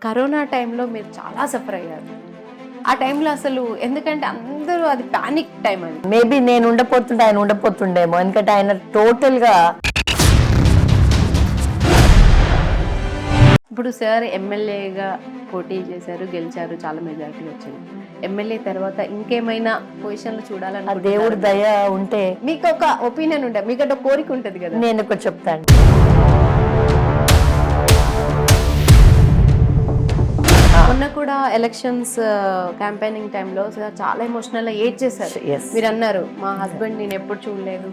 Corona టైంలో మీరు చాలా సఫర్ అయ్యారు. ఆ టైంలో అసలు ఎందుకంటే అందరూ అది పానిక్ టైం అది. మేబీ నేను ఉండపోతుంటే ఆయన ఉండపోతుండేమో, ఎందుకంటే ఆయన టోటల్ గా. ఇప్పుడు సార్ ఎమ్మెల్యేగా పోటీ చేశారు, గెలిచారు, చాలా మెజారిటీ వచ్చింది. ఎమ్మెల్యే తర్వాత ఇంకేమైనా పొజిషన్లు చూడాలని దేవుడి దయ ఉంటే మీకు ఒక ఒపీనియన్ ఉంటే, మీకు ఒక కోరిక ఉంటది కదా. నేను ఒకటి చెప్తాను. మొన్న కూడా ఎలక్షన్స్ క్యాంపెయినింగ్ టైంలో చాలా ఎమోషనల్ ఏడ్ చేశారు. మీరు అన్నారు, మా హస్బెండ్ నేను ఎప్పుడు చూడలేదు.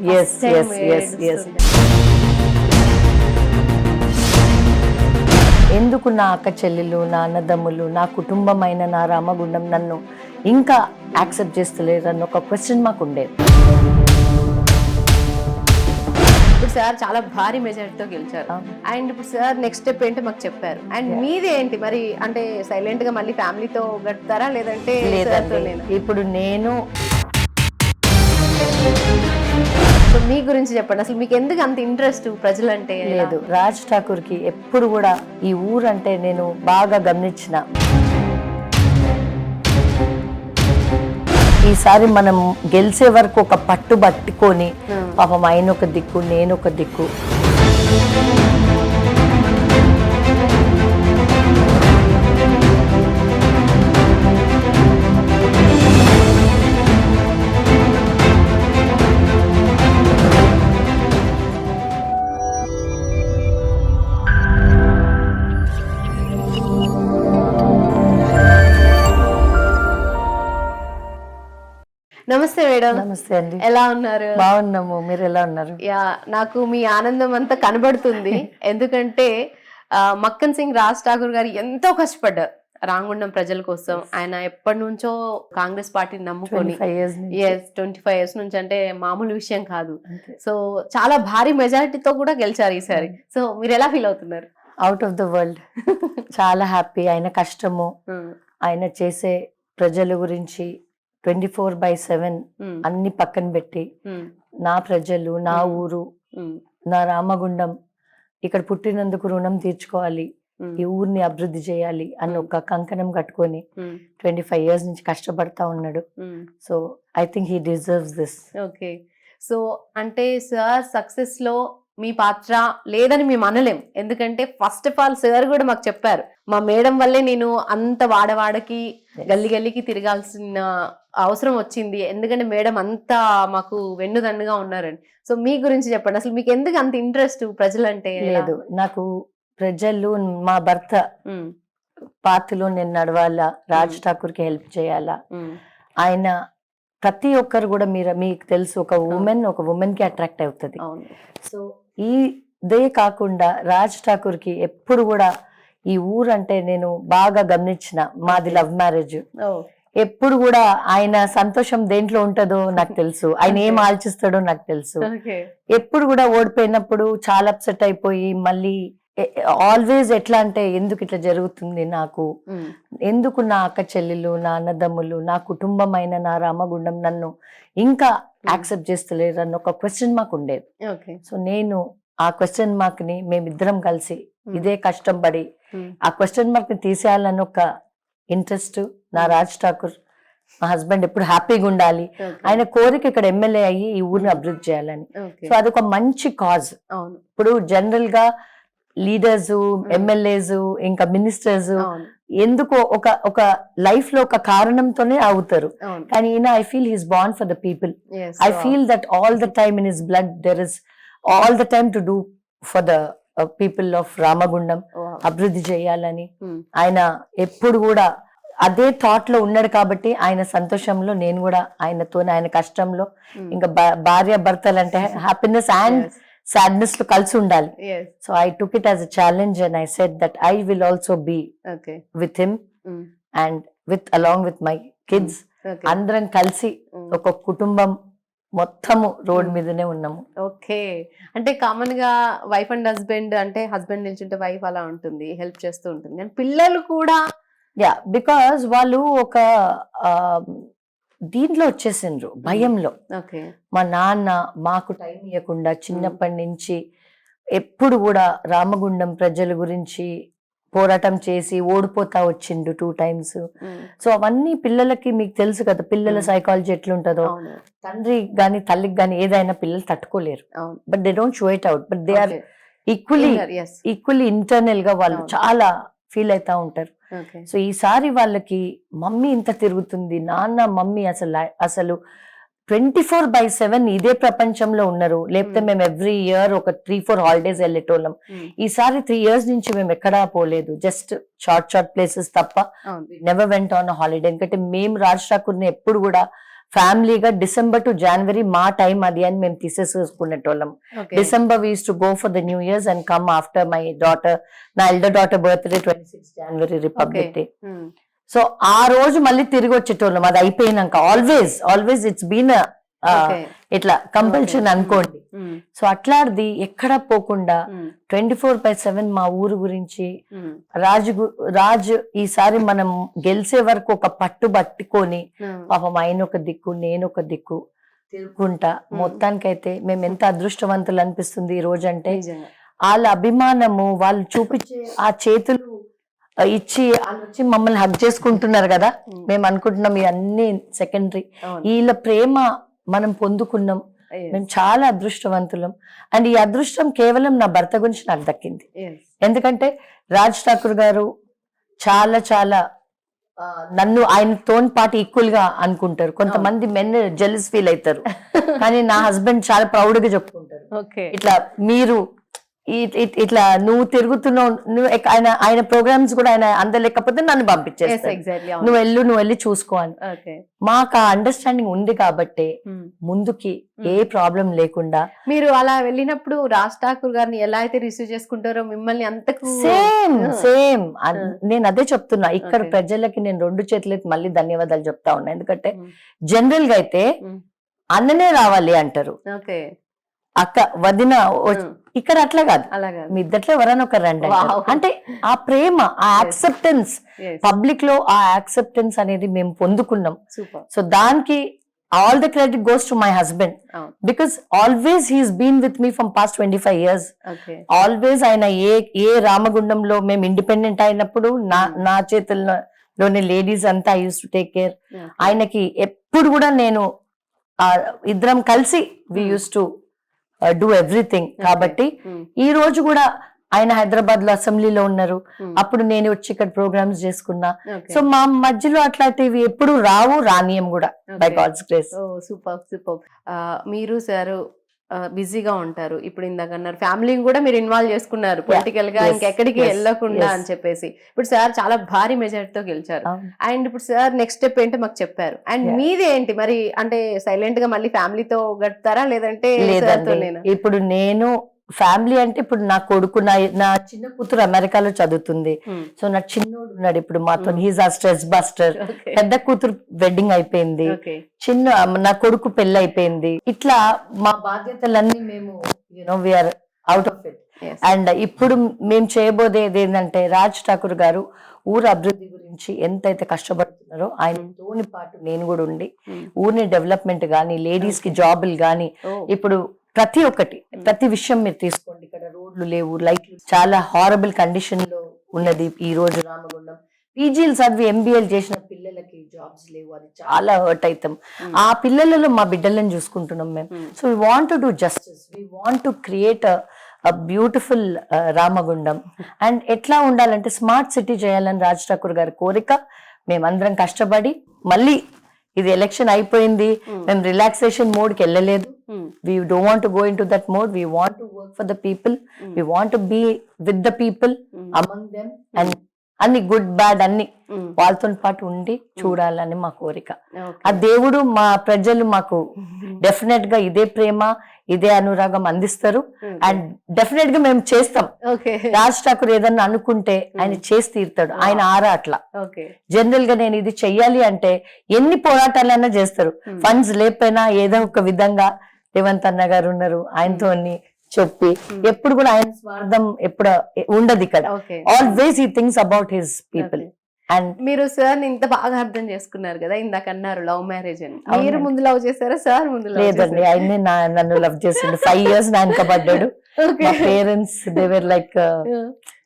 ఎందుకు నా అక్క చెల్లెలు, నా అన్నదమ్ములు, నా కుటుంబమైన నా రామగుండం నన్ను ఇంకా యాక్సెప్ట్ చేస్తలేరు అన్న ఒక క్వశ్చన్ మాకు ఉండేది. ఇప్పుడు సార్ చాలా భారీ మెజారిటీతో గెలిచారు. అండ్ ఇప్పుడు సార్ నెక్స్ట్ స్టెప్ ఏంటో మాకు చెప్పారు. అండ్ మీది ఏంటి మరి? అంటే సైలెంట్ గా మళ్ళీ ఫ్యామిలీతో గడుపుతారా, లేదంటే ఇప్పుడు నేను మీ గురించి చెప్పండి. అసలు మీకు ఎందుకు అంత ఇంట్రెస్ట్ ప్రజలంటే? లేదు, రాజ్ ఠాకూర్ కి ఎప్పుడు కూడా ఈ ఊరంటే నేను బాగా గమనించిన. ఈసారి మనం గెలిచే వరకు ఒక పట్టు పట్టుకొని, పాపం ఆయన ఒక దిక్కు, నేను ఒక దిక్కు. నమస్తే మేడం. నమస్తే అండి. ఎలా ఉన్నారు? బాగున్నాము, మీరు ఎలా ఉన్నారు? యా, నాకు మీ ఆనందం అంతా కనబడుతుంది. ఎందుకంటే మక్కన్ సింగ్ రాజ్ ఠాకూర్ గారు ఎంతో కష్టపడ్డారు రామగుండం ప్రజల కోసం. ఆయన ఎప్పటి నుంచో కాంగ్రెస్ పార్టీని నమ్ముకొని 25 years నుంచి, అంటే మామూలు విషయం కాదు. సో చాలా భారీ మెజారిటీతో కూడా గెలిచారు ఈసారి. సో మీరు ఎలా ఫీల్ అవుతున్నారు? Out of the world. చాలా హ్యాపీ. ఆయన కష్టము, ఆయన చేసే ప్రజల గురించి 24/7 అన్ని పక్కన పెట్టి, నా ప్రజలు, నా ఊరు, నా రామగుండం, ఇక్కడ పుట్టినందుకు రుణం తీర్చుకోవాలి, ఈ ఊరిని అభివృద్ధి చేయాలి అన్న ఒక కంకణం కట్టుకొని 25 years నుంచి కష్టపడతా ఉన్నాడు. So I think he deserves this. Okay. So అంటే సార్ సక్సెస్ లో మీ పాత్ర లేదని మేము అనలేం. ఎందుకంటే ఫస్ట్ ఆఫ్ ఆల్ సార్ కూడా మాకు చెప్పారు, మా మేడం వల్లే నేను అంత వాడవాడకి గల్లి గల్లికి తిరగాల్సిన అవసరం వచ్చింది, ఎందుకంటే మేడం అంతా మాకు వెన్నుదన్నుగా ఉన్నారని. సో మీ గురించి చెప్పండి, అసలు మీకు ఎందుకు అంత ఇంట్రెస్ట్ ప్రజలంటే? లేదు, నాకు ప్రజలు, మా భర్త పార్టీలో నేను నడవాలా, రాజ్ ఠాకూర్ కి హెల్ప్ చేయాలా. ఆయన ప్రతి ఒక్కరు కూడా, మీకు తెలుసు, ఒక ఉమెన్ కి అట్రాక్ట్ అవుతుంది. సో ఇదే కాకుండా రాజ్ ఠాకూర్ కి ఎప్పుడు కూడా ఈ ఊరంటే నేను బాగా గమనించిన. మాది లవ్ మ్యారేజ్. ఎప్పుడు కూడా ఆయన సంతోషం దేంట్లో ఉంటుందో నాకు తెలుసు, ఆయన ఏం ఆలోచిస్తాడో నాకు తెలుసు. ఎప్పుడు కూడా ఓడిపోయినప్పుడు చాలా అప్సెట్ అయిపోయి, మళ్ళీ ఆల్వేస్ ఎట్లా అంటే, ఎందుకు ఇట్లా జరుగుతుంది నాకు, ఎందుకు నా అక్క చెల్లెలు, నా అన్నదమ్ములు, నా కుటుంబమైన నా రామగుండం నన్ను ఇంకా యాక్సెప్ట్ చేస్తలేరు అన్న ఒక క్వశ్చన్ మార్క్ ఉండేది. సో నేను ఆ క్వశ్చన్ మార్క్ ని మేమిద్దరం కలిసి ఇదే కష్టం పడి ఆ క్వశ్చన్ మార్క్ ని తీసేయాలని ఒక ఇంట్రెస్ట్. నా రాజ్ ఠాకూర్, మా హస్బెండ్ ఎప్పుడు హ్యాపీగా ఉండాలి, ఆయన కోరిక ఇక్కడ ఎమ్మెల్యే అయ్యి ఈ ఊరిని అభివృద్ధి చేయాలని. సో అదొక మంచి కాజ్. ఇప్పుడు జనరల్ గా లీడర్స్, ఎమ్మెల్యేస్, ఇంకా మినిస్టర్స్ ఎందుకు ఒక లైఫ్ లో ఒక కారణంతోనే అవుతారు. కానీ ఈయన, I feel he's born for the people. I feel that all the time in his blood there is all the time to do for the people of Ramagundam, అభివృద్ధి చేయాలని. ఆయన ఎప్పుడు కూడా అదే థాట్ లో ఉన్నాడు. కాబట్టి ఆయన సంతోషంలో నేను కూడా ఆయనతో, ఆయన కష్టంలో, ఇంకా భార్య భర్తలు అంటే హ్యాపీనెస్ అండ్ సాడ్నెస్ లో కలిసి ఉండాలి. So I took it as a challenge and I said that I will also be with him and along with my kids. అందరం కలిసి ఒక కుటుంబం మొత్తము రోడ్ మీదనే ఉన్నాము. ఓకే. అంటే కామన్ గా వైఫ్ అండ్ హస్బెండ్, అంటే హస్బెండ్ నిల్చుంటే వైఫ్ అలా ఉంటుంది, హెల్ప్ చేస్తూ ఉంటుంది. కానీ పిల్లలు కూడా, బికాజ్ వాళ్ళు ఒక దీంట్లో వచ్చేసిండ్రు, భయంలో. మా నాన్న మాకు టైం ఇవ్వకుండా చిన్నప్పటి నుంచి ఎప్పుడు కూడా రామగుండం ప్రజల గురించి పోరాటం చేసి ఓడిపోతా వచ్చిండు 2 times. సో అవన్నీ పిల్లలకి మీకు తెలుసు కదా, పిల్లల సైకాలజీ ఎట్లుంటుందో. తండ్రి గాని తల్లికి గాని ఏదైనా పిల్లలు తట్టుకోలేరు, but they don't show it out, but they are equally internal గా వాళ్ళు చాలా ఫీల్ అవుతా ఉంటారు. సో ఈసారి వాళ్ళకి మమ్మీ ఇంత తిరుగుతుంది, నాన్న మమ్మీ అసలు 24/7 ఇదే ప్రపంచంలో ఉన్నారు. లేకపోతే మేము ఎవ్రీ ఇయర్ ఒక 3-4 హాలిడేస్ వెళ్ళేటోళ్ళం. ఈసారి 3 years నుంచి మేము ఎక్కడా పోలేదు, జస్ట్ షార్ట్ ప్లేసెస్ తప్ప నెవర్ వెంట్ ఆన్ హాలిడే. ఎందుకంటే మేము రాజ్ ఠాకూర్ ని ఎప్పుడు కూడా ఫ్యామిలీగా డిసెంబర్ టు జనవరి మా టైం అది అని మేము తీసేసుకునేటోళ్ళం. December we used to go for the new years and come after my daughter, నా elder daughter birthday 26 January republic day. So ఆ రోజు మళ్ళీ తిరిగి వచ్చేటోళ్ళం అది అయిపోయినాక. ఆల్వేస్ ఇట్స్ బీన్ ఇట్లా కంపల్షన్ అనుకోండి. సో అట్లాంటిది ఎక్కడ పోకుండా 24/7 మా ఊరు గురించి రాజ్ ఈసారి మనం గెలిచే వరకు ఒక పట్టు పట్టుకొని పాపం ఆయన ఒక దిక్కు నేను ఒక దిక్కు తిరుగుకుంటా. మొత్తానికైతే మేము ఎంత అదృష్టవంతులు అనిపిస్తుంది ఈ రోజు. అంటే వాళ్ళ అభిమానము, వాళ్ళు చూపించే ఆ చేతులు ఇచ్చి వాళ్ళు వచ్చి మమ్మల్ని హగ్ చేసుకుంటున్నారు కదా, మేము అనుకుంటున్నాం ఇవన్నీ సెకండరీ. వీళ్ళ ప్రేమ మనం పొందుకున్నాం, మేము చాలా అదృష్టవంతులం. అండ్ ఈ అదృష్టం కేవలం నా భర్త గురించి నాకు దక్కింది. ఎందుకంటే రాజ్ ఠాకూర్ గారు చాలా చాలా నన్ను ఆయనతో పాటు ఈక్వల్ గా అనుకుంటారు. కొంతమంది మెన్ జెలస్ ఫీల్ అవుతారు, కానీ నా హస్బెండ్ చాలా ప్రౌడ్ గా చెప్పుకుంటారు, ఇట్లా మీరు ఇట్లా నువ్వు తిరుగుతున్నావు, నువ్వు ఆయన ప్రోగ్రామ్స్ కూడా ఆయన అందలేకపోతే నన్ను పంపించేస్తారు, నువ్వు వెళ్ళి చూసుకో అని. మాకు ఆ అండర్స్టాండింగ్ ఉంది కాబట్టి ముందుకి ఏ ప్రాబ్లం లేకుండా. మీరు అలా వెళ్ళినప్పుడు రాజ్ ఠాకూర్ గారిని ఎలా అయితే రిసీవ్ చేసుకుంటారో మిమ్మల్ని అంతకు సేమ్ నేను అదే చెప్తున్నా. ఇక్కడ ప్రజలకి నేను 2 చేతులైతే మళ్ళీ ధన్యవాదాలు చెప్తా ఉన్నా. ఎందుకంటే జనరల్ గా అయితే అన్ననే రావాలి అంటారు, అక్క వదిన. ఇక్కడ అట్లా కాదు, మీ ఇద్దట్లో ఎవరైనా ఒక రండి. అంటే ఆ ప్రేమ, ఆ యాక్సెప్టెన్స్ పబ్లిక్ లో, ఆ యాక్సెప్టెన్స్ అనేది మేము పొందుకున్నాం. సో దానికి all the credit goes to my husband, because always he's been with me from past 25 years. Always ఆయన ఏ రామగుండంలో మేము ఇండిపెండెంట్ అయినప్పుడు నా చేతుల్లోనే లేడీస్ అంతా I use to take care. ఆయనకి ఎప్పుడు కూడా నేను ఇద్దరం కలిసి వి యూస్ టు డూ ఎవ్రీథింగ్. కాబట్టి ఈ రోజు కూడా ఆయన హైదరాబాద్ లో అసెంబ్లీలో ఉన్నారు, అప్పుడు నేను వచ్చి ఇక్కడ ప్రోగ్రామ్స్ చేసుకున్నా. సో మా మధ్యలో అట్లాంటివి ఎప్పుడు రానియం కూడా, బై గాడ్స్ గ్రేస్. సూపర్. మీరు సార్ బిజీగా ఉంటారు, ఇప్పుడు ఇందాక అన్నారు ఫ్యామిలీని కూడా మీరు ఇన్వాల్వ్ చేసుకున్నారు పొలిటికల్ గా, ఇంకెక్కడికి వెళ్ళకుండా అని చెప్పేసి. ఇప్పుడు సార్ చాలా భారీ మెజారిటీతో గెలిచారు, అండ్ ఇప్పుడు సార్ నెక్స్ట్ స్టెప్ ఏంటో మాకు చెప్పారు. అండ్ మీది ఏంటి మరి, అంటే సైలెంట్ గా మళ్ళీ ఫ్యామిలీతో గడుపుతారా లేదంటే? ఇప్పుడు నేను ఫ్యామిలీ అంటే ఇప్పుడు నా కొడుకు, నా చిన్న కూతురు అమెరికాలో చదువుతుంది. సో నా చిన్నోడు ఉన్నాడు ఇప్పుడు మాతో, హీజ్ ఆ స్ట్రెస్ బస్టర్. పెద్ద కూతురు వెడ్డింగ్ అయిపోయింది, నా కొడుకు పెళ్లి అయిపోయింది. ఇట్లా మా బాధ్యతలన్నీ మేము we are out of it. And ఇప్పుడు మేము చేయబోదేది ఏంటంటే, రాజ్ ఠాకూర్ గారు ఊరు అభివృద్ధి గురించి ఎంతైతే కష్టపడుతున్నారో ఆయనతోని పాటు నేను కూడా ఉండి ఊరిని డెవలప్మెంట్ గానీ, లేడీస్ కి జాబులు గానీ, ఇప్పుడు ప్రతి విషయం మీరు తీసుకోండి. ఇక్కడ రోడ్లు లేవు, లైట్లు చాలా హారబుల్ కండిషన్ లో ఉన్నది ఈ రోజు రామగుండం. పీజీలు చదివి ఎంబీఏలు చేసిన పిల్లలకి జాబ్స్ లేవు, అది చాలా హర్ట్ అవుతాం. ఆ పిల్లలలో మా బిడ్డలను చూసుకుంటున్నాం మేము. So we want to do justice, we want to create beautiful Ramagundam. And ఎట్లా ఉండాలంటే స్మార్ట్ సిటీ చేయాలని రాజ్ ఠాకూర్ గారి కోరిక. మేమందరం కష్టపడి, మళ్ళీ ఇది ఎలక్షన్ అయిపోయింది, మేము రిలాక్సేషన్ మోడ్ కి వెళ్ళలేదు. We don't want to go into that mode. We want to work for the people. We want to be with the people, among them, and అన్ని గుడ్ బ్యాడ్ అన్ని వాళ్ళతో పాటు ఉండి చూడాలని మా కోరిక. ఆ దేవుడు, మా ప్రజలు మాకు డెఫినెట్ గా ఇదే ప్రేమ, ఇదే అనురాగం అందిస్తారు. అండ్ డెఫినెట్ గా మేము చేస్తాం. రాజ్ ఠాకూర్ ఏదన్నా అనుకుంటే ఆయన చేసి తీరుతాడు, ఆయన ఆరా అట్లా. జనరల్ గా నేను ఇది చెయ్యాలి అంటే ఎన్ని పోరాటాలైనా చేస్తారు. ఫండ్స్ లేకపోయినా ఏదో ఒక విధంగా రేవంత్ అన్న గారు ఉన్నారు, ఆయనతో చెప్పి ఎప్పుడు కూడా ఆయన స్వార్థం ఎప్పుడు ఉండదు ఇక్కడ. Always he thinks about his people. And మీరు సార్ ని ఇంత బాగా అర్థం చేసుకున్నారు కదా, ఇందాక అన్నారు లవ్ మ్యారేజ్ అని. మీరు అవునండి. ముందు లవ్ చేశారా, సార్ ముందు లవ్ లేదండి, చేశారా? ఆయన్ని నన్ను లవ్ చేసిండు. 5 years నా వెనకబడ్డాడు. Okay. మా పేరెంట్స్ దేవర్ లైక్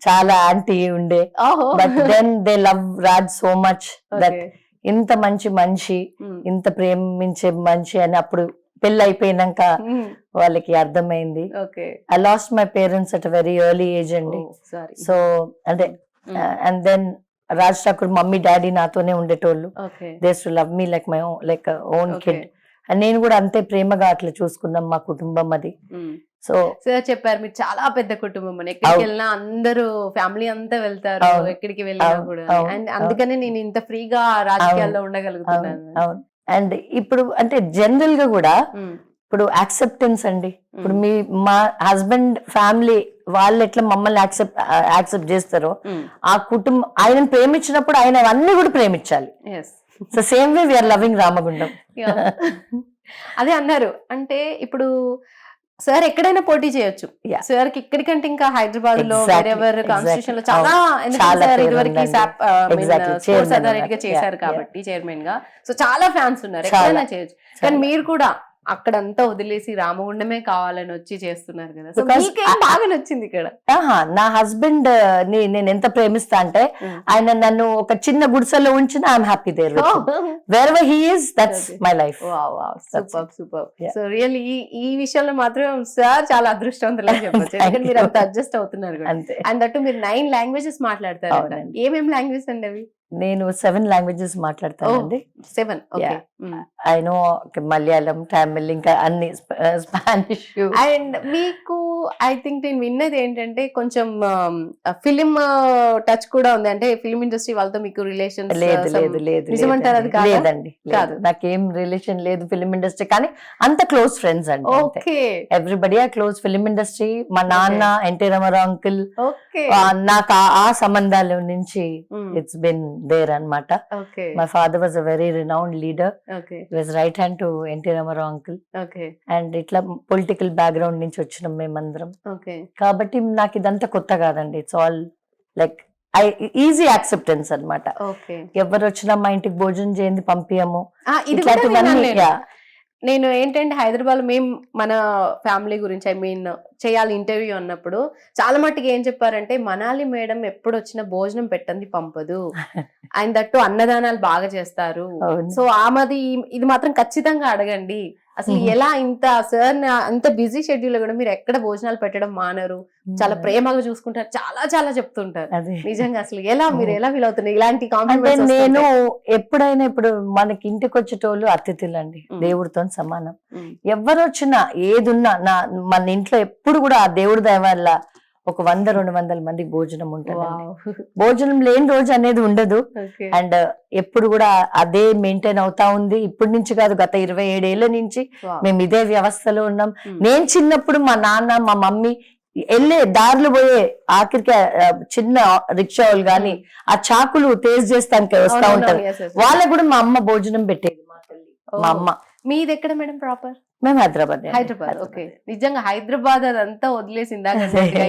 చాలా యాంటీ ఉండే, ఓహో. But then they love Raj so much that Okay. ఇంత మంచి మనిషి, Mm. ఇంత ప్రేమించే మనిషి అని అప్పుడు పెళ్లి అయిపోయినాక Mm. వాళ్ళకి అర్థమైంది. Okay. I lost my parents at very early age అండి. Oh, sorry. సో అంటే Mm. And then Raj Thakur mummy daddy నాతోనే ఉండేటోళ్ళు. Okay. They to love me like my like own Okay. Kid. And నేను కూడా అంతే ప్రేమగా అట్లా చూసుకున్నాం మా కుటుంబం అది. Mm. సో సార్ చెప్పారు మీరు చాలా పెద్ద కుటుంబం అని, ఎక్కడికి అవును. వెళ్ళినా అందరూ ఫ్యామిలీ అంతా వెళ్తారు, అవును. ఎక్కడికి వెళ్ళినా అవును. కూడా. అవును. అండ్ అందుకనే నేను ఇంత ఫ్రీగా రాజకీయాల్లో ఉండగలుగుతున్నాను. అవును. అండ్ ఇప్పుడు అంటే జనరల్ గా కూడా Mm. ఇప్పుడు యాక్సెప్టెన్స్ అండి. ఇప్పుడు మా హస్బెండ్ ఫ్యామిలీ వాళ్ళు ఎట్లా మమ్మల్ని యాక్సెప్ట్ చేస్తారో, Mm. ఆ కుటుంబం ఆయనను ప్రేమించినప్పుడు ఆయన అన్ని కూడా ప్రేమించాలి. Yes. So same way we are loving Ramagundam. Yeah. అదే అన్నారు. అంటే ఇప్పుడు సార్ ఎక్కడైనా పోటీ చేయొచ్చు. Yeah. సార్ కి ఇక్కడికంటే ఇంకా హైదరాబాద్ లో Exactly, వేరెవర్ కాన్స్టిట్యూషన్ లో exactly. చాలా, ఎందుకంటే చాలా సార్ పేరు ఇదివరకు ఉందండి. Exactly, స్పోర్ట్స్ chairman అథారిటీగా ఉన్నారు. చేశారు Yeah, కాబట్టి చైర్మన్ గా. సో చాలా ఫ్యాన్స్ ఉన్నారు, చాలా, ఎక్కడైనా చేయొచ్చు. కానీ చాలా. మీరు కూడా అక్కడంతా వదిలేసి రామగుండమే కావాలని వచ్చి చేస్తున్నారు కదా. సో Because మీకేం బాగా నచ్చింది ఇక్కడ? నా హస్బెండ్ ని నేను ఎంత ప్రేమిస్తా అంటే Mm. ఆయన నన్ను ఒక చిన్న గుడిసెలో ఉంచిన I'm happy there. Wherever he is that's Okay. My life. Super super. Yeah. So really ఈ విషయంలో మాత్రం సార్ చాలా అదృష్టవంతులు అని చెప్పొచ్చు. Thank ఎందుకంటే మీరు you. అంత అడ్జస్ట్ అవుతున్నారు కూడా. అంతే. అండ్ దట్టు మీరు 9 లాంగ్వేజెస్ మాట్లాడతారు. అవునండి. ఏమేం లాంగ్వేజ్ అండి అవి? నేను 7 languages మాట్లాడతానండి. 7. Okay. Yeah. I know Malayalam, Tamil, ఇంకా అన్ని స్పానిష్. అండ్ మీకు ఐ థింక్ నేను విన్నది ఏంటంటే కొంచెం ఫిలిం టచ్ కూడా ఉంది. అంటే ఫిలిం ఇండస్ట్రీ వాళ్ళతో మీకు రిలేషన్స్ లేదు లేదు లేదు నిజమంటారు అది కాదా? లేదండి, కాదు. నాకేం రిలేషన్ లేదు ఫిలిం ఇండస్ట్రీ, కానీ అంత క్లోజ్ ఫ్రెండ్స్ అండి. Okay. Everybody are close. Film industry మా నాన్న ఎన్టీ రామారావు అంకుల్, ఓకే. నాకు ఆ సంబంధాల నుంచి ఇట్స్ బిన్ దేర్ అన్నమాట. Okay. My father was a very renowned leader. Okay. Was right hand to NT Rama Rao uncle. Okay. And ఇట్లా పొలిటికల్ బ్యాక్గ్రౌండ్ నుంచి వచ్చినాం మేమందరం. ఓకే. కాబట్టి నాకు ఇదంతా కొత్త కాదండి. It's all like easy acceptance అన్నమాట. ఓకే. ఎవరు వచ్చినా మా ఇంటికి భోజనం చేయండి పంపించము, ఇది కూడా ఇట్లాంటివన్నీ. విన్నాను నేను. yeah. నేను ఏంటంటే హైదరాబాద్ మేము మన ఫ్యామిలీ గురించి ఐ మీన్ చేయాలి ఇంటర్వ్యూ అన్నప్పుడు చాలా మట్టుకు ఏం చెప్పారంటే, మనాలి మేడం ఎప్పుడు వచ్చినా భోజనం పెట్టండి పంపదు, ఆయన దట్టు అన్నదానాలు బాగా చేస్తారు. అవును. సో ఆమెది ఇది మాత్రం ఖచ్చితంగా అడగండి. అసలు ఎలా ఇంత సార్ అంత బిజీ షెడ్యూల్ కూడా మీరు ఎక్కడ భోజనాలు పెట్టడం మానరు, చాలా ప్రేమగా చూసుకుంటారు, చాలా చాలా చెప్తుంటారు. అదే. నిజంగా అసలు ఎలా మీరు ఎలా ఫీల్ అవుతున్నారు ఇలాంటి అంటే కాంప్లిమెంట్స్? నేను ఎప్పుడైనా ఇప్పుడు మనకి ఇంటికి వచ్చేటోళ్ళు అతిథులండి, దేవుడితో సమానం. ఎవరు వచ్చినా ఏదున్నా మన ఇంట్లో ఎప్పుడు కూడా ఆ దేవుడి దయ వల్ల ఒక 100-200 మందికి భోజనం ఉంటుంది. భోజనం లేని రోజు అనేది ఉండదు. అండ్ ఎప్పుడు కూడా అదే మెయింటైన్ అవుతా ఉంది. ఇప్పటి నుంచి కాదు, గత 27 ఏళ్ల నుంచి మేము ఇదే వ్యవస్థలో ఉన్నాం. నేను చిన్నప్పుడు మా నాన్న మా మమ్మీ వెళ్ళే దారిలో పోయే ఆఖరికి చిన్న రిక్షా వాళ్ళు గాని ఆ చాకులు తేజ్ చేస్తానికి వస్తా ఉంటారు, వాళ్ళకు కూడా మా అమ్మ భోజనం పెట్టేది. మా తల్లి, మా అమ్మ. మీది ఎక్కడ మేడం ప్రాపర్? మేము హైదరాబాద్. హైదరాబాద్. ఓకే. నిజంగా హైదరాబాద్ అదంతా వదిలేసిందా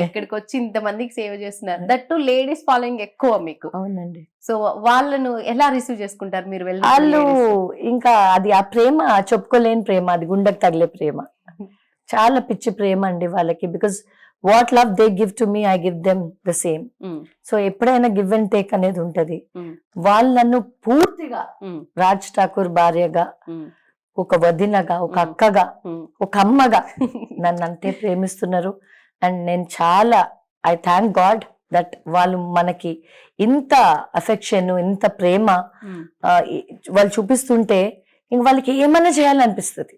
ఇక్కడికి వచ్చి ఇంత మందికి సేవ చేస్తున్నారు, దట్టు లేడీస్ ఫాలోయింగ్ ఎక్కువ మీకు. అవునండి. సో వాళ్ళను ఎలా రిసీవ్ చేసుకుంటారు మీరు వెళ్ళి? వాళ్ళు ఇంకా అది ఆ ప్రేమ చెప్పుకోలేని ప్రేమ, అది గుండెకు తగిలే ప్రేమ, చాలా పిచ్చి ప్రేమ అండి వాళ్ళకి. Because what love they give to me, I give them the same. So ఎప్పుడైనా గివ్ అండ్ టేక్ అనేది ఉంటది. వాళ్ళు నన్ను పూర్తిగా రాజ్ ఠాకూర్ భార్యగా, ఒక వదినగా, ఒక అక్కగా, ఒక అమ్మగా నన్ను అంతే ప్రేమిస్తున్నారు. అండ్ నేను చాలా ఐ థ్యాంక్ గాడ్ దట్ వాళ్ళు మనకి ఇంత అఫెక్షన్, ఇంత ప్రేమ వాళ్ళు చూపిస్తుంటే ఇంక వాళ్ళకి ఏమన్నా చేయాలనిపిస్తుంది,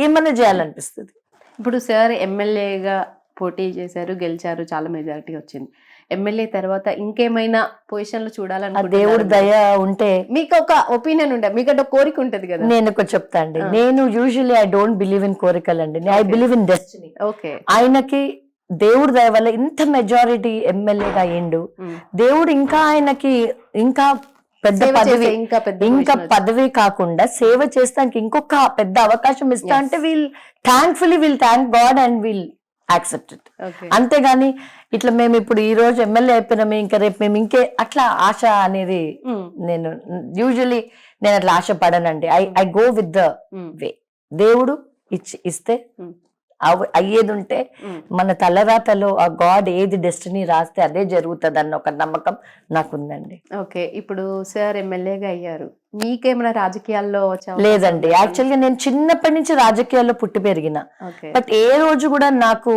ఏమన్నా చేయాలనిపిస్తుంది. ఇప్పుడు సార్ ఎమ్మెల్యేగా పోటీ చేశారు, గెలిచారు, చాలా మెజారిటీ వచ్చింది. ఎమ్మెల్యే తర్వాత ఇంకేమైనా పొజిషన్ లో చూడాలని దేవుడి దయ ఉంటే, మీకు ఒక ఒపీనియన్ ఉండే, మీకు ఒక కోరిక ఉంటది కదా? నేను ఒక చెప్తా అండి, నేను usually I don't believe in కోరికలు అండి, I believe in destiny. Okay. ఆయనకి దేవుడి దయ వల్ల ఇంత మెజారిటీ ఎమ్మెల్యేగా అయ్యిండు. దేవుడు ఇంకా ఆయనకి ఇంకా పెద్ద పదవి, ఇంకా పదవి కాకుండా సేవ చేస్తానికి ఇంకొక పెద్ద అవకాశం ఇస్తా అంటే we'll thankfully will thank God and will accept it. అంతేగాని ఇట్లా మేము ఇప్పుడు ఈ రోజు ఎమ్మెల్యే అయిపోయినాము ఇంకా రేపు మేము ఇంకే అట్లా ఆశ అనేది నేను యూజువలీ నేను అట్లా ఆశపడనండి. I go with the way. దేవుడు ఇస్తే అయ్యేది ఉంటే మన తలరాతలో ఆ గాడ్ ఏది డెస్టినీ రాస్తే అదే జరుగుతుంది అన్న ఒక నమ్మకం నాకుందండి. ఓకే, ఇప్పుడు సార్ ఎమ్మెల్యేగా అయ్యారు, మీకేమైనా రాజకీయాల్లో లేదండి. యాక్చువల్గా నేను చిన్నప్పటి నుంచి రాజకీయాల్లో పుట్టి పెరిగిన, బట్ ఏ రోజు కూడా నాకు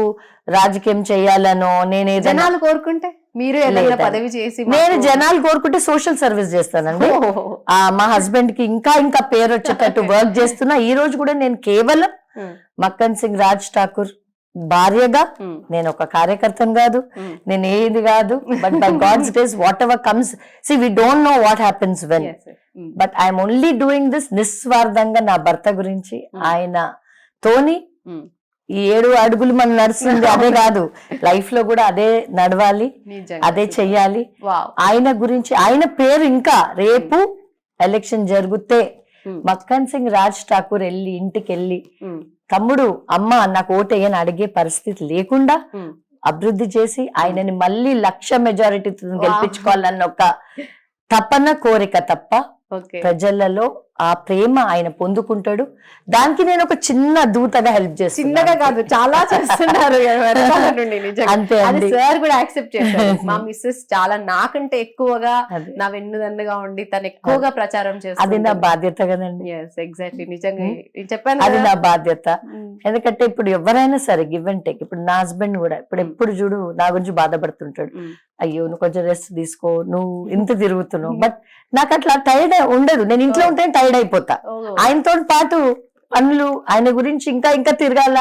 రాజకీయం చేయాలనో నేను జనాలు కోరుకుంటే మీరు ఏదైనా పదవి చేసి నేను జనాలు కోరుకుంటే సోషల్ సర్వీస్ చేస్తానండి. మా హస్బెండ్ కి ఇంకా ఇంకా పేరు వచ్చేటట్టు వర్క్ చేస్తున్నా. ఈ రోజు కూడా నేను కేవలం మక్కన్ సింగ్ రాజ్ ఠాకూర్ భార్యగా, నేను ఒక కార్యకర్తను కాదు, నేను ఏది కాదు, but by God's grace whatever comes, see we don't know what happens when, but I'm only doing this నిస్వార్థంగా నా భర్త గురించి. ఆయన తోని ఈ 7 అడుగులు మనం నడుస్తుంది అదే కాదు, లైఫ్ లో కూడా అదే నడవాలి, అదే చెయ్యాలి. ఆయన గురించి, ఆయన పేరు ఇంకా రేపు ఎలక్షన్ జరిగితే మక్కన్ సింగ్ రాజ్ ఠాకూర్ ఇంటికి వెళ్ళి తమ్ముడు అమ్మ నాకు ఓటేయని అడిగే పరిస్థితి లేకుండా అభివృద్ధి చేసి ఆయనని మళ్ళీ 1,00,000 మెజారిటీతో గెలిపించుకోవాలన్న ఒక తపన కోరిక తప్ప ప్రజలలో ఆ ప్రేమ ఆయన పొందుకుంటాడు. దానికి నేను ఒక చిన్న దూతగా హెల్ప్ చేస్తాను. చిన్నగా కాదు, చాలా చేస్తున్నారు. అంతే అది సార్ కూడా యాక్సెప్ట్ చేశారు. మా మిస్సెస్ చాలా నాకంటే ఎక్కువగా నా వెన్నుదన్నుగా ఉండి తను ఎక్కువగా ప్రచారం చేస్తారు. అది నా బాధ్యత కదండి. ఎగ్జాక్ట్లీ, నిజంగా చెప్పాను, అది నా బాధ్యత. ఎందుకంటే ఇప్పుడు ఎవరైనా సరే గివ్ అండ్ టేక్. ఇప్పుడు నా హస్బెండ్ కూడా ఎప్పుడు చూడు నా గురించి బాధపడుతుంటాడు, అయ్యో నువ్వు కొంచెం రెస్ట్ తీసుకో, నువ్వు ఇంత తిరుగుతున్నావు. బట్ నాకు అట్లా టైర్డ్ ఉండదు, నేను ఇంట్లో ఉంటే టైర్డ్ అయిపోతా. ఆయనతో పాటు పనులు, ఆయన గురించి ఇంకా ఇంకా తిరగాల,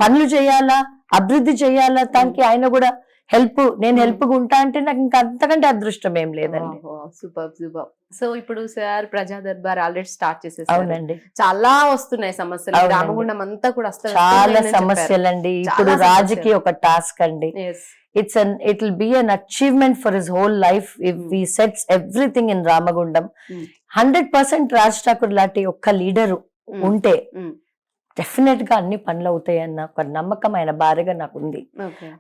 పనులు చేయాలా, అభివృద్ధి చేయాలా, దానికి ఆయన కూడా హెల్ప్, నేను హెల్ప్ గా ఉంటా అంటే నాకు ఇంకా అంతకంటే అదృష్టం ఏం లేదండి. Super super. సో ఇప్పుడు సార్ ప్రజా దర్బార్ ఆల్రెడీ స్టార్ట్ చేసేసారు. అవునండి, చాలా వస్తున్నాయి సమస్యలు, రామగుండం అంతా కూడా చాలా సమస్యలండి. ఇప్పుడు రాజుకి ఒక టాస్క్ అండి. It will be an achievement for his whole life if he sets everything in Ramagundam. 100% Raj Thakur లాంటి ఒక్క లీడర్ ఉంటే డెఫినెట్ గా అన్ని పనులు అవుతాయి అన్న ఒక నమ్మకం ఆయన భార్యగా నాకు ఉంది.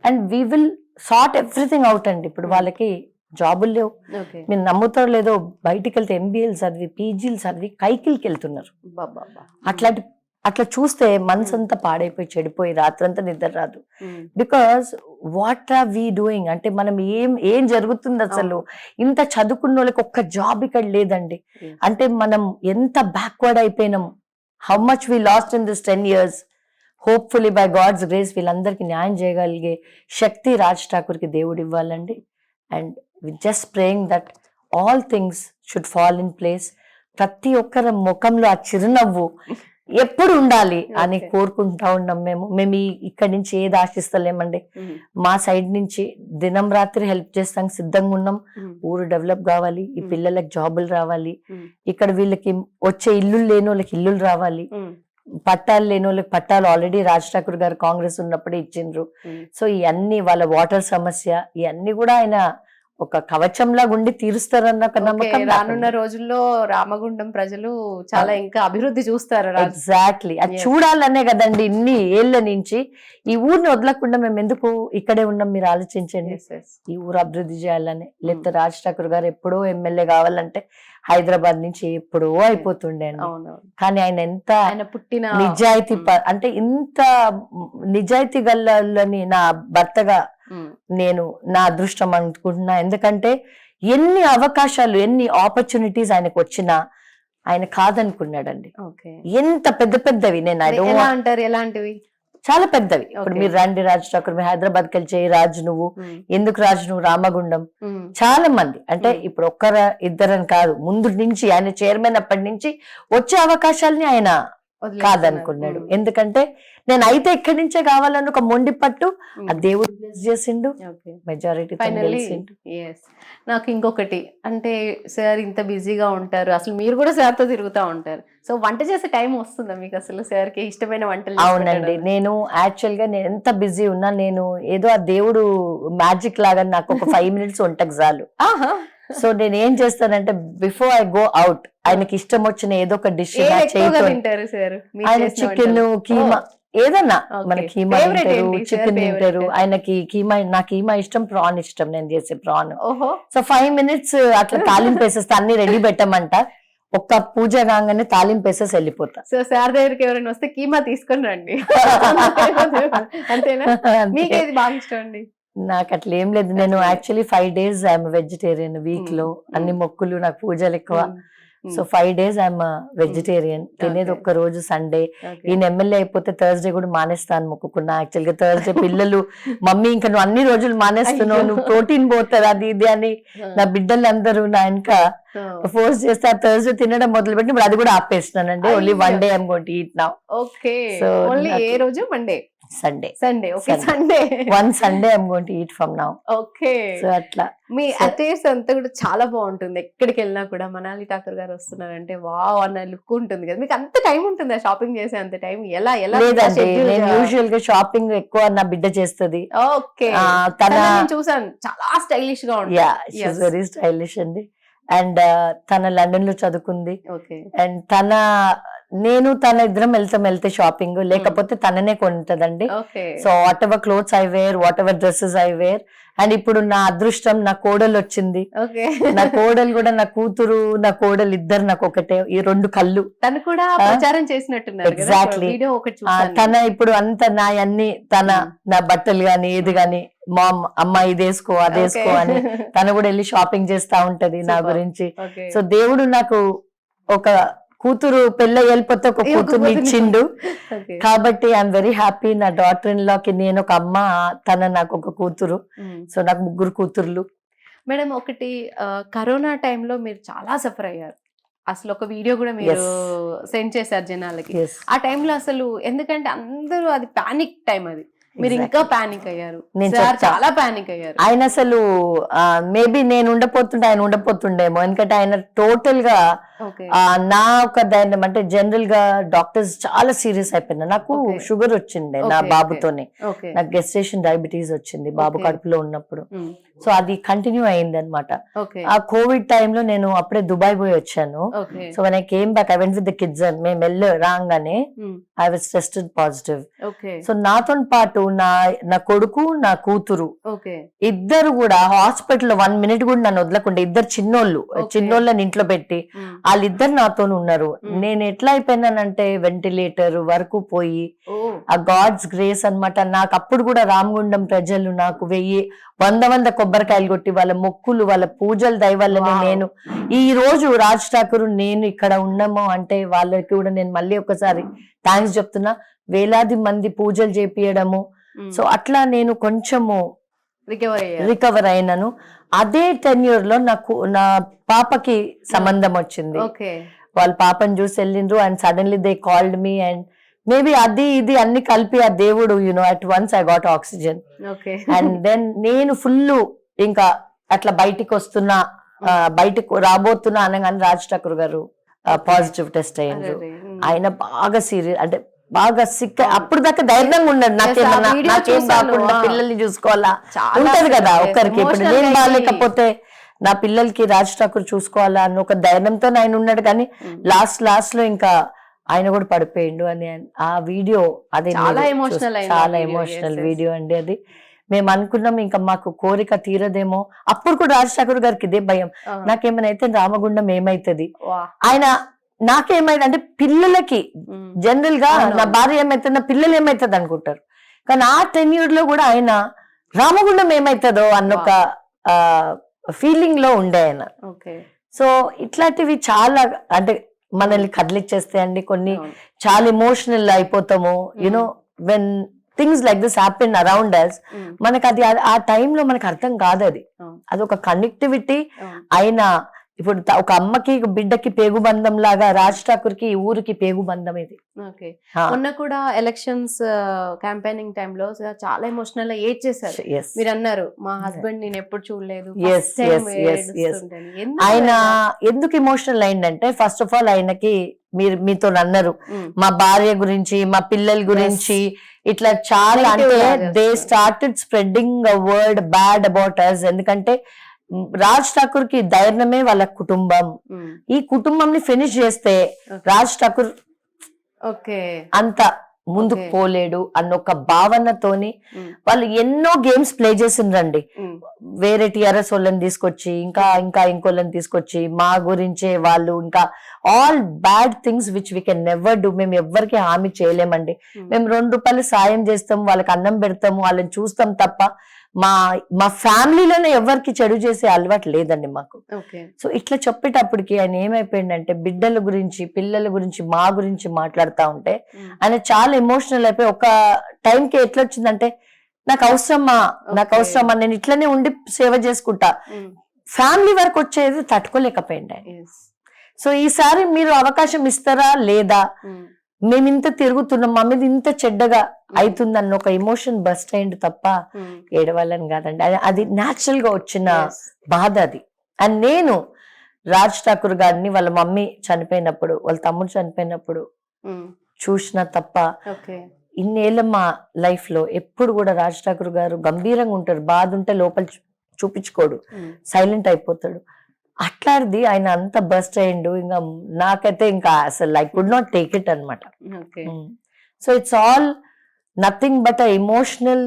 And we will sort everything out అండి. ఇప్పుడు వాళ్ళకి జాబులు లేవు, మీరు నమ్ముతారో లేదో, బయటికి వెళ్తే ఎంబీఏలు చదివి పీజీలు చదివి కైకిల్కి వెళ్తున్నారు. అట్లా చూస్తే మనసంతా పాడైపోయి చెడిపోయి రాత్రంతా నిద్ర రాదు. Because what are we doing అంటే మనం ఏం జరుగుతుంది అసలు. ఇంత చదువుకున్న వాళ్ళకి ఒక్క జాబ్ ఇక్కడ లేదండి. అంటే మనం ఎంత బ్యాక్వర్డ్ అయిపోయినాం. How much we lost in this 10 years. Hopefully by God's grace వీళ్ళందరికీ న్యాయం చేయగలిగే శక్తి రాజ్ ఠాకూర్ కి దేవుడు ఇవ్వాలండి. And we just praying that all things should fall in place. ప్రతి ఒక్కరి ముఖంలో ఆ చిరునవ్వు ఎప్పుడు ఉండాలి అని కోరుకుంటా ఉన్నాం. మేము ఇక్కడి నుంచి ఏది ఆశిస్తలేమండి. మా సైడ్ నుంచి దినం రాత్రి హెల్ప్ చేస్తాం, సిద్ధంగా ఉన్నాం. ఊరు డెవలప్ కావాలి, ఈ పిల్లలకి జాబులు రావాలి, ఇక్కడ వీళ్ళకి వచ్చే ఇల్లు లేని వాళ్ళకి ఇల్లులు రావాలి, పట్టాలు లేని వాళ్ళకి పట్టాలు ఆల్రెడీ రాజ్ ఠాకూర్ గారు కాంగ్రెస్ ఉన్నప్పుడే ఇచ్చిండ్రు. సో ఇవన్నీ వాళ్ళ వాటర్ సమస్య ఇవన్నీ కూడా ఆయన ఒక కవచంలా గుండి తీరుస్తారన్న ఒక నమ్మకం. రానున్న రోజుల్లో రామగుండం ప్రజలు చాలా ఇంకా అభివృద్ధి చూస్తారు. ఎగ్జాక్ట్లీ, అది చూడాలనే కదండి ఇన్ని ఏళ్ల నుంచి ఈ ఊరిని వదలకుండా మేము ఎందుకు ఇక్కడే ఉన్నాం. మీరు ఆలోచించండి, ఈ ఊరు అభివృద్ధి చేయాలని. లేకపోతే రాజ్ ఠాకూర్ గారు ఎప్పుడో ఎమ్మెల్యే కావాలంటే హైదరాబాద్ నుంచి ఎప్పుడో అయిపోతుండే. కానీ ఆయన ఎంత పుట్టిన నిజాయితీ, అంటే ఇంత నిజాయితీ గల్లని నా భర్తగా నేను నా అదృష్టం అనుకుంటున్నా. ఎందుకంటే ఎన్ని అవకాశాలు, ఎన్ని ఆపర్చునిటీస్ ఆయనకు వచ్చినా ఆయన కాదనుకున్నాడండి. ఎంత పెద్ద పెద్దవి, నేను అంటారు ఎలాంటివి, చాలా పెద్దవి. ఇప్పుడు మీరు రండి రాజ్ ఠాకూర్, మీరు హైదరాబాద్కి వెళ్ళి చేయి రాజు, నువ్వు ఎందుకు రాజు, నువ్వు రామగుండం. చాలా మంది, అంటే ఇప్పుడు ఇద్దరని కాదు, ముందు నుంచి ఆయన చైర్మన్ అప్పటి నుంచి వచ్చే అవకాశాలని ఆయన కాదనుకున్నాడు. ఎందుకంటే నేను అయితే ఇక్కడి నుంచే కావాలని ఒక మొండి పట్టు ఆ దేవుడు బ్లెస్ చేసిండు, మెజారిటీ. నాకు ఇంకొకటి అంటే సార్ ఇంత బిజీగా ఉంటారు, అసలు మీరు కూడా సార్ తో తిరుగుతూ ఉంటారు. సో వంట చేసే టైం వస్తుందా మీకు అసలు సార్ కి ఇష్టమైన వంటలు? అవునండి, నేను యాక్చువల్ గా నేను ఎంత బిజీ ఉన్నా, నేను ఏదో ఆ దేవుడు మ్యాజిక్ లాగా నాకు ఒక 5 minutes వంటకు చాలు. సో నేను ఏం చేస్తానంటే బిఫోర్ ఐ గో అవుట్ ఆయనకి ఇష్టం వచ్చిన ఏదో ఒక డిష్, ఆయన చికెన్, కీమా ఏదన్నా Okay. మన కీమా Favorite తింటారు, ఏంటి? Sir chicken favorite? తింటారు. ఆయనకి నా కీమా ఇష్టం, ప్రాన్ ఇష్టం, నేను చేసే ప్రాన్. ఓహో సో 5 minutes అట్లా తాలింపు వేసేస్తా, అన్ని రెడీ పెట్టమంట, ఒక్క పూజ కాగానే తాలింపు వేసేసి వెళ్ళిపోతా. సో సార్ దగ్గరికి ఎవరైనా వస్తే కీమా తీసుకొని రండి. అంతేనా? మీకు అంతే. ఏది బాగా ఇష్టం అండి? నాకు అట్లా ఏం లేదు. నేను అట్లే. Actually 5 days I'm vegetarian. Week లో అన్ని మొక్కులు, నాకు పూజలు ఎక్కువ. So 5 days I'm vegetarian. తినేది Okay. ఒక్క రోజు సండే. Okay. ఈయన ఎమ్మెల్యే అయిపోతే థర్స్డే కూడా మానేస్తాను మొక్కుకున్నా. యాక్చువల్ గా థర్స్డే పిల్లలు మమ్మీ ఇంకా నువ్వు అన్ని రోజులు మానేస్తున్నావు, నువ్వు ప్రోటీన్ పోతుంది అది ఇది అని నా బిడ్డలందరూ నా వెనక ఫోర్స్ చేస్తే థర్స్డే తినడం మొదలుపెట్టి ఇప్పుడు అది కూడా ఆపేస్తున్నానండి. ఓన్లీ అయ్యో. 1 day I'm going to eat now. Okay. So, only ఏ నాకు- రోజు? Monday, Sunday. Sunday. Okay, Sunday. Sunday. One Sunday I'm going to eat from now. Okay. So అట్లా మీ So- అటైర్స్ అంతా కూడా చాలా బాగుంటుంది. ఎక్కడికి వెళ్ళినా కూడా మనాలి ఠాకూర్ గారు వస్తున్నారంటే వావ్ అన్న లుక్ ఉంటుంది కదా. మీకు అంత టైం ఉంటుందా షాపింగ్ చేసే అంత టైం? ఎలా ఎలా లేదండి, schedule నేను గా- యూజువల్ గా షాపింగ్ ఎక్కువ నా బిడ్డ చేస్తుంది. ఓకే. తన నేను చూసాను, చాలా స్టైలిష్ గా ఉంటుంది. యా షీఈస్ వెరీ స్టైలిష్ అండి. అండ్ తన లండన్ లో చదువుకుంది. ఓకే. అండ్ తన ఇద్దరం వెళ్తే షాపింగ్, లేకపోతే తననే కొంటదండి. Okay. So whatever clothes I wear, whatever dresses I wear. And ఇప్పుడు నా అదృష్టం, నా కోడలు వచ్చింది. ఓకే. నా కోడలు కూడా, నా కూతురు నా కోడలు ఇద్దరు నాకు ఒకటే, ఈ 2 కళ్ళు. తను కూడా ప్రచారం చేసినట్టున్నారు కదా. Exactly. వీడియో ఒకటి చూసాను. తన ఇప్పుడు అంత నా అన్ని నా బట్టలు గాని ఏది గాని, మామ్ అమ్మ ఇది వేసుకో అది వేసుకో అని తను కూడా వెళ్ళి షాపింగ్ చేస్తా ఉంటది నా Super. గురించి. ఓకే. సో దేవుడు నాకు ఒక కూతురు పెళ్ళి వెళ్ళిపోతే ఒక కూతుర్ని ఇచ్చిండు. ఓకే. కాబట్టి ఐఎమ్ వెరీ హ్యాపీ. నా డాటర్ ఇన్ లాకి నేను ఒక అమ్మ, తన నాకు ఒక కూతురు. సో నాకు 3 కూతుర్లు. మేడం, ఒకటి కరోనా టైంలో మీరు చాలా సఫర్ అయ్యారు. అసలు ఒక వీడియో కూడా మీరు సెండ్ చేశారు జనాలకి. Yes. ఆ టైంలో అసలు ఎందుకంటే అందరూ, అది పానిక్ టైం, అది మీరు Exactly. ఇంకా పానిక్ అయ్యారు. నేను సార్ చెప్తా. చాలా పానిక్ అయ్యారు. ఆయన అసలు మేబీ నేను ఉండపోతుంటే ఆయన ఉండపోతుండేమో, ఎందుకంటే ఆయన టోటల్ గా ఓకే. నా ఒక ధైర్యం అంటే, జనరల్ గా డాక్టర్స్ చాలా సీరియస్ అయిపోయినా. నాకు Okay. షుగర్ వచ్చిండే నా Okay, బాబుతోనే. ఓకే. నాకు గెస్టేషన్ డయాబెటీస్ వచ్చింది బాబు Okay. కడుపులో ఉన్నప్పుడు. సో అది కంటిన్యూ అయింది అనమాట. ఓకే. ఆ కోవిడ్ టైంలో నేను అప్పుడే దుబాయ్ పోయి వచ్చాను. Okay. So when I came back, I went with the kids. మేము రాగానే I was tested positive. Okay. So నాతో పాటు నా కొడుకు, నా కూతురు ఓకే. ఇద్దరు కూడా హాస్పిటల్ 1 minute కూడా నన్ను వదలకుండా, ఇద్దరు Okay. చిన్నోళ్ళని ఇంట్లో పెట్టి వాళ్ళిద్దరు నాతో ఉన్నారు. నేను ఎట్లా అయిపోయినానంటే వెంటిలేటర్ వరకు పోయి, ఆ గాడ్స్ గ్రేస్ అన్నమాట. నాకు అప్పుడు కూడా రామగుండం ప్రజలు నాకు 100 కొబ్బరికాయలు కొట్టి, వాళ్ళ మొక్కులు, వాళ్ళ పూజలు దయవల్లనే Wow. నేను ఈ రోజు రాజ్ ఠాకూర్ నేను ఇక్కడ ఉన్నాము అంటే, వాళ్ళకి కూడా నేను మళ్ళీ ఒకసారి థ్యాంక్స్ చెప్తున్నా. వేలాది మంది పూజలు చేపియడము. సో అట్లా నేను కొంచెము రికవర్ అయ్యారు. రికవర్ అయినాను. అదే టెన్యూర్ లో నా పాపకి సంబంధం వచ్చింది. ఓకే. వాళ్ళ పాపని చూసి వెళ్ళిండ్రు. And suddenly they called me. And maybe అది ఇది అన్ని కలిపి ఆ దేవుడు at once I got oxygen. Okay. And then నేను ఫుల్ ఇంకా అట్లా బయటికి వస్తున్నా, బయటకు రాబోతున్నా అనగానే రాజ్ ఠాకూర్ గారు పాజిటివ్ టెస్ట్ అయ్యిండ్రు. ఆయన బాగా సీరియస్ అంటే బాగా సిక్. అప్పుడు దాకా ధైర్యంగా ఉన్నాడు, నాకేం కాకుండా పిల్లల్ని చూసుకోవాలా ఉంటది కదా ఒక్కరికి. ఇప్పుడు నేను బాగాలేకపోతే నా పిల్లలకి రాజ్ ఠాకూర్ చూసుకోవాలా అన్న ఒక ధైర్యంతో ఆయన ఉన్నాడు. కానీ లాస్ట్ లో ఇంకా ఆయన కూడా పడిపోయిండు అని ఆ వీడియో, అది చాలా ఎమోషనల్ వీడియో అండి. అది మేము అనుకున్నాం ఇంకా మాకు కోరిక తీరదేమో. అప్పుడు కూడా రాజ్ ఠాకూర్ గారికి ఇదే భయం, నాకేమైనా అయితే రామగుండం ఏమైతుంది, ఆయన నాకేమైంది అంటే పిల్లలకి జనరల్ గా నా భార్య ఏమైతుంది, నా పిల్లలు ఏమైతుంది అనుకుంటారు. కానీ ఆ టెన్యూర్ లో కూడా ఆయన రామగుండం ఏమైతుందో అన్న ఒక ఫీలింగ్ లో ఉండే ఆయన. సో ఇట్లాంటివి చాలా అంటే మనల్ని కదిలిచ్చేస్తాయండి. కొన్ని చాలా ఎమోషనల్ అయిపోతాము. You know when things like this happen around us, మనకు అది ఆ టైంలో మనకు అర్థం కాదు. అది ఒక కనెక్టివిటీ. అయినా ఇప్పుడు ఒక అమ్మకి బిడ్డకి పేగుబంధం లాగా రాజ్ ఠాకూర్ కి ఊరికి పేగుబంధం ఇది. మొన్న కూడా ఎలక్షన్స్ క్యాంపెయినింగ్ టైంలో చాలా ఎమోషనల్ ఏడ్ చేశారు. మీరు అన్నారు మా హస్బెండ్ నేను ఎప్పుడు చూడలేదు. ఆయన ఎందుకు ఎమోషనల్ అయిందంటే, ఫస్ట్ ఆఫ్ ఆల్ ఆయనకి మీతో అన్నారు మా భార్య గురించి, మా పిల్లల గురించి ఇట్లా చాలా, అంటే they started spreading a word bad about us. ఎందుకంటే రాజ్ ఠాకూర్ కి ధైర్యమే వాళ్ళ కుటుంబం. ఈ కుటుంబం ని ఫినిష్ చేస్తే రాజ్ ఠాకూర్ అంత ముందుకు Okay. పోలేడు అన్న ఒక భావనతోని వాళ్ళు ఎన్నో గేమ్స్ ప్లే చేసిండ్రండి. వేరే టిఆర్ఎస్ వాళ్ళని తీసుకొచ్చి ఇంకా ఇంకోళ్ళని తీసుకొచ్చి మా గురించే వాళ్ళు ఇంకా all bad things which we can never do. మేము ఎవ్వరికి హామీ చేయలేమండి. మేము 2 రూపాయలు సాయం చేస్తాం, వాళ్ళకి అన్నం పెడతాము, వాళ్ళని చూస్తాం తప్ప మా ఫ్యామిలీలోనే ఎవరికి చెడు చేసే అలవాటు లేదండి మాకు. సో ఇట్లా చెప్పేటప్పటికి ఆయన ఏమైపోయిందంటే బిడ్డల గురించి పిల్లల గురించి మా గురించి మాట్లాడుతూ ఉంటే ఆయన చాలా ఎమోషనల్ అయిపోయి ఒక టైంకి ఎట్లా వచ్చిందంటే నాకు అవసరమా నేను ఇట్లనే ఉండి సేవ చేసుకుంటా, ఫ్యామిలీ వరకు వచ్చేది తట్టుకోలేకపోయింది ఆయన. సో ఈసారి మీరు అవకాశం ఇస్తారా లేదా, మేమింత తిరుగుతున్నాం మా మీద ఇంత చెడ్డగా అవుతుందన్న ఒక ఎమోషన్ బస్ట్ అయింది తప్ప ఏడవాలని కాదండి. అది న్యాచురల్ గా వచ్చిన బాధ అది. అండ్ నేను రాజ్ ఠాకూర్ గారిని వాళ్ళ మమ్మీ చనిపోయినప్పుడు వాళ్ళ తమ్ముడు చనిపోయినప్పుడు చూసిన తప్ప ఇన్నేళ్ళ మా లైఫ్ లో ఎప్పుడు కూడా రాజ్ ఠాకూర్ గారు గంభీరంగా ఉంటారు. బాధ ఉంటే లోపల చూపించుకోడు, సైలెంట్ అయిపోతాడు. అట్లాంటిది ఆయన అంత బస్ట్ అయ్యిండు. ఇంకా నాకైతే ఇంకా అసలు I could not take it అనమాట. So it's all nothing but emotional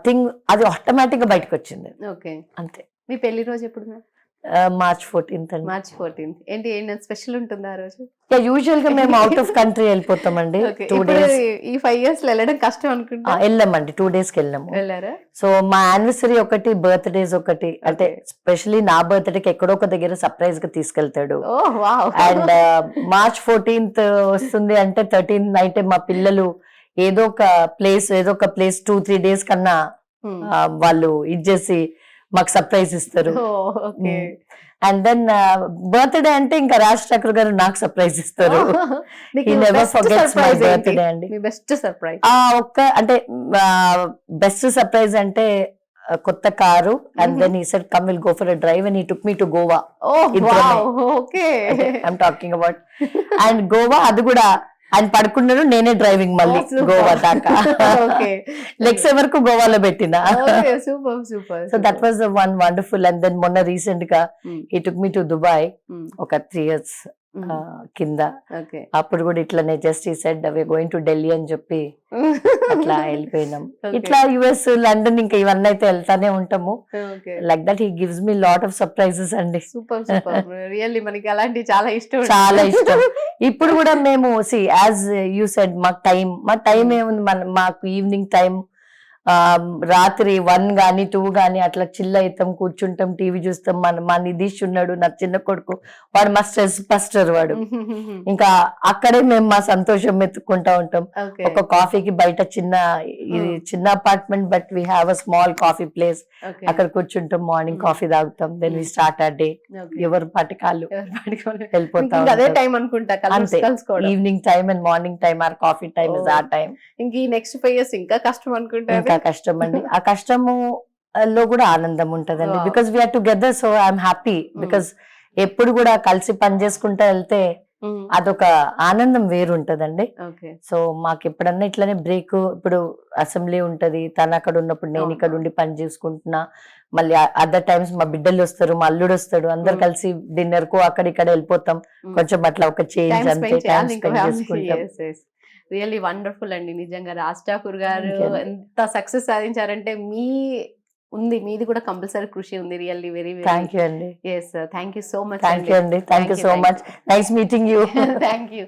thing. అది ఆటోమేటిక్ గా బయటకు వచ్చింది అంతే. మీ పెళ్లి రోజు ఎప్పుడు? మార్చ్ 14th అండి. March 14th. ఏంటి స్పెషల్ ఉంటుంది ఆ రోజు? యూజువల్ గా మేము అవుట్ ఆఫ్ కంట్రీ వెళ్ళిపోతామండి. 2 days. ఈ 5 years లో వెళ్ళడం కష్టం అనుకుంటా. వెళ్ళామండి, 2 days కి వెళ్ళాము. వెళ్ళారా? సో మా యానివర్సరీ ఒకటి, బర్త్డేస్ ఒకటి, అంటే స్పెషల్లీ నా బర్త్డేకి ఎక్కడో ఒక దగ్గర సర్ప్రైజ్ గా తీసుకెళ్తాడు. అండ్ మార్చ్ 14th వస్తుంది అంటే 13th నైట్ మా పిల్లలు ఏదో ఒక ప్లేస్ 2-3 days కన్నా వాళ్ళు ఇచ్చేసి మాకు సర్ప్రైజ్ ఇస్తారు. అండ్ దెన్ బర్త్డే అంటే ఇంకా రాజ్ ఠాకూర్ గారు నాకు సర్ప్రైజ్ ఇస్తారు. బర్త్డే అండి. బెస్ట్ సర్ప్రైజ్ అంటే బెస్ట్ సర్ప్రైజ్ అంటే కొత్త కారు. అండ్ దెన్ ఈ said come will go for a drive and he took me to Goa. I'm talking about and Goa. అది కూడా ఆయన పడుకున్నాడు, నేనే డ్రైవింగ్ మళ్ళీ గోవా దాకా. లెగ్స్ వరకు గోవాలో పెట్టిన. So that was one wonderful. And then మొన్న రీసెంట్ గా he took me to Dubai ఒక 3 years కింద. అప్పుడు కూడా ఇట్లానే జస్ట్ ఈ said we going to Delhi అని చెప్పి అట్లా వెళ్ళిపోయినాం. ఇట్లా యుఎస్, లండన్ ఇంకా ఇవన్నీ అయితే వెళ్తానే ఉంటాము. Like that he gives me lot of surprises అండి. రియల్లీ మనకి అలాంటి చాలా ఇష్టం. ఇప్పుడు కూడా మేము యాజ్ యూ సెడ్ మా టైం ఏముంది, మాకు ఈవినింగ్ టైం రాత్రి 1 గానీ 2 గానీ అట్లా చిల్ అవుతాం, కూర్చుంటాం, టీవీ చూస్తాం. మా నిధీష్ ఉన్నాడు, నా చిన్న కొడుకు, వాడు మా స్ట్రెస్ బస్టర్ వాడు. ఇంకా అక్కడే మేము మా సంతోషం ఎత్తుకుంటా ఉంటాం. ఒక కాఫీకి బయట చిన్న apartment, but we have a small coffee place. అక్కడ కూర్చుంటాం, మార్నింగ్ కాఫీ తాగుతాం, then we start our day. ఎవరి పాటికాళ్ళు వెళ్ళిపోతాం. అదే టైం అనుకుంటా. Evening time and morning time or coffee time is ఆ టైం. ఇంక ఈ నెక్స్ట్ 5 years ఇంకా కష్టం అనుకుంటా. ఇంకా కష్టం అండి. ఆ కష్టము లో కూడా ఆనందం ఉంటదండి. Because we are together. So I'm happy because ఎప్పుడు కూడా కలిసి పని చేసుకుంటా వెళ్తే అదొక ఆనందం వేరు ఉంటదండి. సో మాకు ఎప్పుడన్నా ఇట్లానే బ్రేక్, ఇప్పుడు అసెంబ్లీ ఉంటది, తను అక్కడ ఉన్నప్పుడు నేను ఇక్కడ ఉండి పని చేసుకుంటున్నా. మళ్ళీ అదర్ టైమ్స్ మా బిడ్డలు వస్తారు, మా అల్లుడు వస్తాడు, అందరు కలిసి డిన్నర్ కు అక్కడ ఇక్కడ వెళ్ళిపోతాం. కొంచెం అట్లా ఒక చేంజ్ అంతే, టైం స్పెండ్ చేసుకుంటాం. రియల్లీ వండర్ఫుల్ అండి. నిజంగా రాజ్ ఠాకూర్ గారు ఎంత సక్సెస్ సాధించారంటే మీది కూడా కంపల్సరీ కృషి ఉంది. Really very very thank you అండి. Yes thank you so much. Thank you అండి. Thank you so much. Nice meeting you. Thank you.